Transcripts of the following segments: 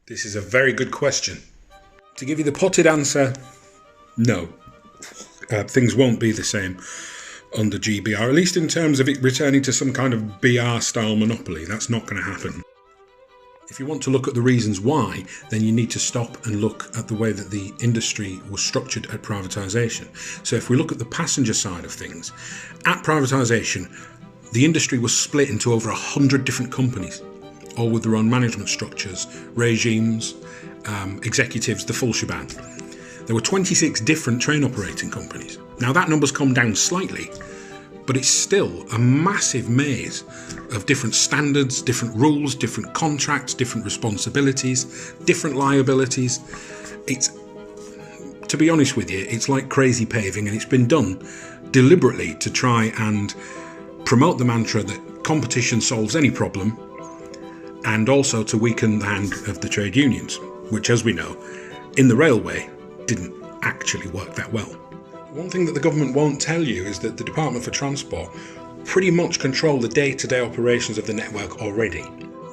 This is a very good question. To give you the potted answer, no. Things won't be the same under GBR, at least in terms of it returning to some kind of BR-style monopoly. That's not going to happen. If you want to look at the reasons why, then you need to stop and look at the way that the industry was structured at privatisation. So if we look at the passenger side of things, at privatisation, the industry was split into over 100 different companies, all with their own management structures, regimes, executives, the full shebang. There were 26 different train operating companies. Now that number's come down slightly, but it's still a massive maze of different standards, different rules, different contracts, different responsibilities, different liabilities. It's, to be honest with you, it's like crazy paving, and it's been done deliberately to try and promote the mantra that competition solves any problem, and also to weaken the hand of the trade unions, which, as we know, in the railway didn't actually work that well. One thing that the government won't tell you is that the Department for Transport pretty much control the day-to-day operations of the network already.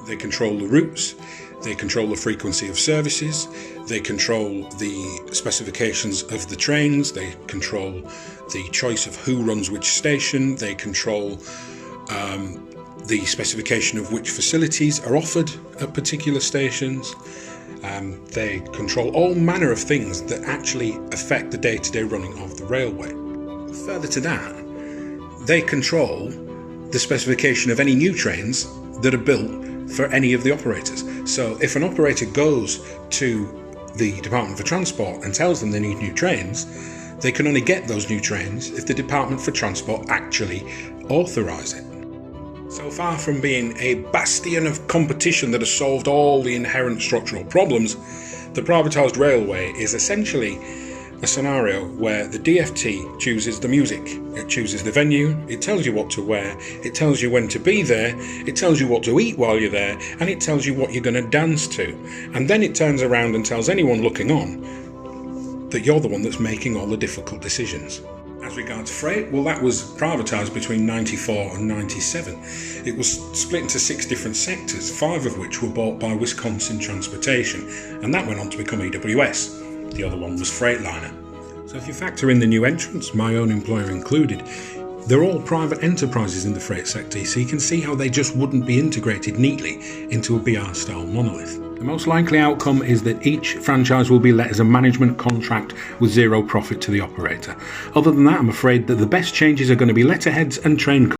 They control the routes, they control the frequency of services, they control the specifications of the trains, they control the choice of who runs which station, they control the specification of which facilities are offered at particular stations. They control all manner of things that actually affect the day-to-day running of the railway. Further to that, they control the specification of any new trains that are built for any of the operators. So if an operator goes to the Department for Transport and tells them they need new trains, they can only get those new trains if the Department for Transport actually authorise it. So far from being a bastion of competition that has solved all the inherent structural problems, the privatised railway is essentially a scenario where the DfT chooses the music, it chooses the venue, it tells you what to wear, it tells you when to be there, it tells you what to eat while you're there, and it tells you what you're going to dance to. And then it turns around and tells anyone looking on that you're the one that's making all the difficult decisions. As regards freight, well, that was privatised between 94 and 97. It was split into 6 different sectors, 5 of which were bought by Wisconsin Transportation, and that went on to become EWS. The other one was Freightliner. So if you factor in the new entrants, my own employer included, they're all private enterprises in the freight sector, so you can see how they just wouldn't be integrated neatly into a BR-style monolith. The most likely outcome is that each franchise will be let as a management contract with zero profit to the operator. Other than that, I'm afraid that the best changes are going to be letterheads and train